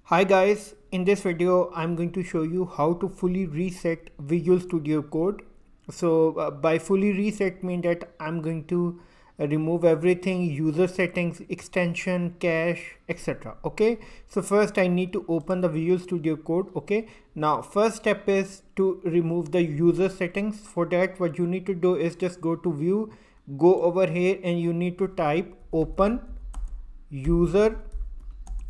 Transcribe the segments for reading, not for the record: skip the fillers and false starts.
Hi guys, in this video I'm going to show you how to fully reset Visual Studio Code. By fully reset mean that I'm going to remove everything, user settings, extension, cache, etc. Okay, so first I need to open the Visual Studio Code. Okay, now first step is to remove the user settings. For that what you need to do is just go to view, go over here and you need to type open user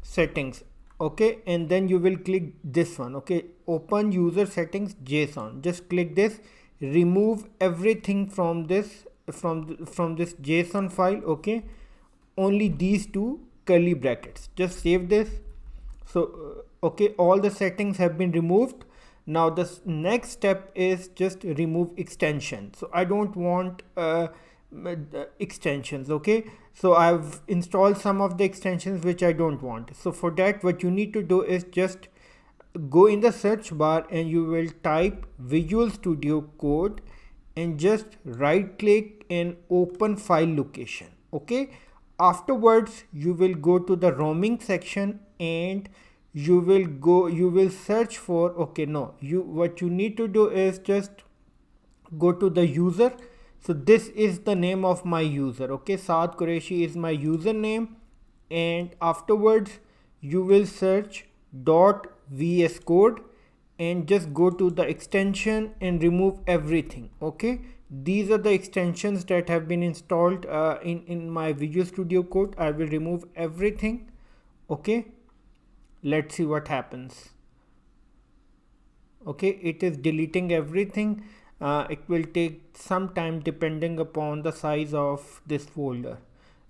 settings. Okay, and then you will click this one. Okay, open user settings JSON, just click this, remove everything from this from this JSON file. Okay, only these two curly brackets, just save this. So okay, all the settings have been removed. Now the next step is just remove extension. So I don't want extensions. Okay, so I've installed some of the extensions which I don't want. So for that what you need to do is just go in the search bar and you will type Visual Studio Code and just right click and open file location. Okay, afterwards you will go to the roaming section and you will search for, okay, no, what you need to do is just go to the user. So this is the name of my user. Okay, Saad Qureshi is my username, and afterwards you will search .VSCode and just go to the extension and remove everything. Okay, these are the extensions that have been installed in my Visual Studio Code. I will remove everything. Okay, let's see what happens. Okay, it is deleting everything. It will take some time depending upon the size of this folder.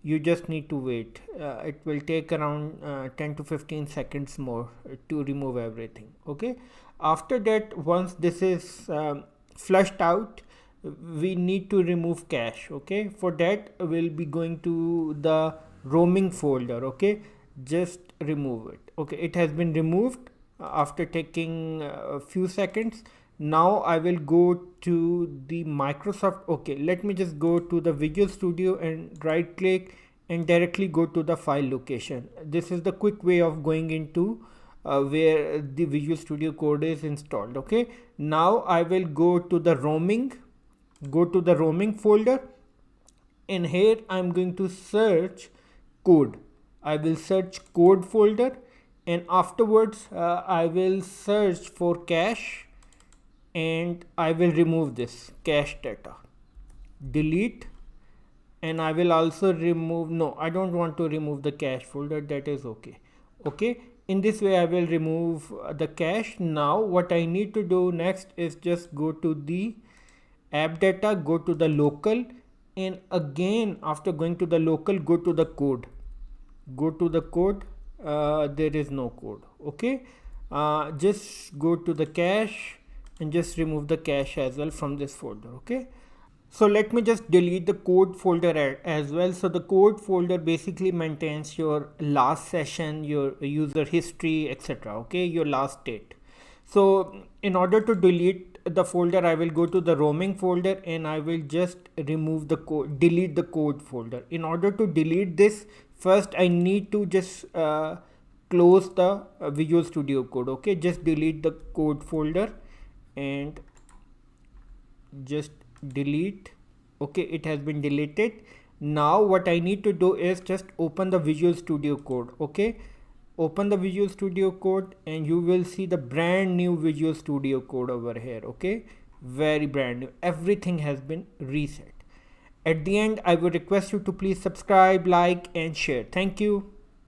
You just need to wait. It will take around 10 to 15 seconds more to remove everything. Okay, after that, once this is flushed out, we need to remove cache. Okay, for that we'll be going to the roaming folder. Okay, just remove it. Okay, it has been removed after taking a few seconds. Now I will go to the Microsoft. Okay, let me just go to the Visual Studio and right click and directly go to the file location. This is the quick way of going into where the Visual Studio Code is installed. Okay, now I will go to the roaming folder, and here I'm going to search code. I will search code folder, and afterwards I will search for cache, and I will remove this cache data, delete, and I will also remove, no, I don't want to remove the cache folder, that is okay. Okay, in this way I will remove the cache. Now what I need to do next is just go to the app data, go to the local, and again after going to the local, go to the code. There is no code. Okay, just go to the cache and just remove the cache as well from this folder. Okay, so let me just delete the code folder as well. So the code folder basically maintains your last session, your user history, etc. Okay, your last state. So in order to delete the folder, I will go to the roaming folder and I will just remove the code, delete the code folder. In order to delete this, first I need to just close the Visual Studio Code. Okay, just delete the code folder and just delete. Okay, it has been deleted. Now what I need to do is just open the Visual Studio Code. Okay, open the Visual Studio Code and you will see the brand new Visual Studio Code over here. Okay, very brand new, everything has been reset. At the end I would request you to please subscribe, like and share. Thank you.